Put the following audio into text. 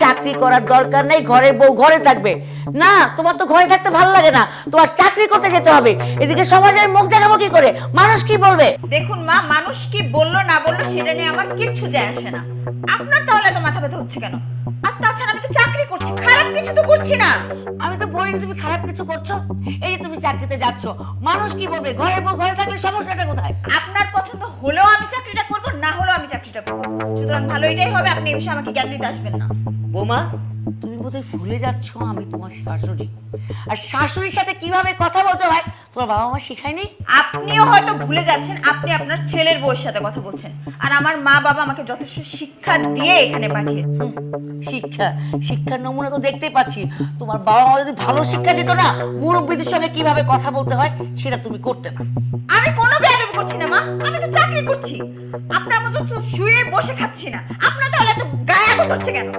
চাকরি করার দরকার নেই, ঘরে বউ ঘরে থাকবে না। তোমার তো ঘরে থাকতে ভালো লাগে না, তোমার চাকরি করতে যেতে হবে। এদিকে সমাজের মুখ দেখাবো কি করে, মানুষ কি বলবে? দেখুন মা, মানুষ কি বললো না বললো সেটা নিয়ে আমার কিচ্ছু যায় আসে না। আপনার তাহলে তো মাথা ব্যথা হচ্ছে কেন? আর তাছাড়া আমি তো চাকরি করছি, খারাপ কিছু তো করছি না। আমি তো বলিনি তুমি খারাপ কিছু করছো। এই যে তুমি চাকরিতে যাচ্ছ, মানুষ কি বলবে? ঘরে বউ ঘরে থাকলে সমস্যাটা কোথায়? আপনার পছন্দ হলেও আমি চাকরিটা করব, না হলেও আমি চাকরিটা করব। সুতরাং ভালো এটাই হবে, আপনি এই বিষয়ে আমাকে জ্ঞান দিতে আসবেন না। বোমা, তুমি বোধহয় ভুলে যাচ্ছ আমি তোমার শাশুড়ি। আর শাশুড়ির সাথে কিভাবে কথা বলতে হয় তোমার বাবা মা শিখায়নি? আপনিও হয়তো ভুলে যাচ্ছেন, আপনি আপনার ছেলের বউয়ের সাথে কথা বলছেন। আর আমার মা বাবা আমাকে যথেষ্ট শিক্ষা দিয়ে এখানে পাঠিয়েছে। শিক্ষা, শিক্ষার নমুনা তো দেখতেই পাচ্ছি। তোমার বাবা মা যদি ভালো শিক্ষা দিত না, মুরব্বীদের সঙ্গে কিভাবে কথা বলতে হয় সেটা তুমি করতে না। আমি কোনো বেয়াদবি করছি না মা, আমি তো চাকরি করছি। আপনার মতো তো শুয়ে বসে খাচ্ছি না। আপনার তাহলে এত গায়ে আগুন ধরছে কেন?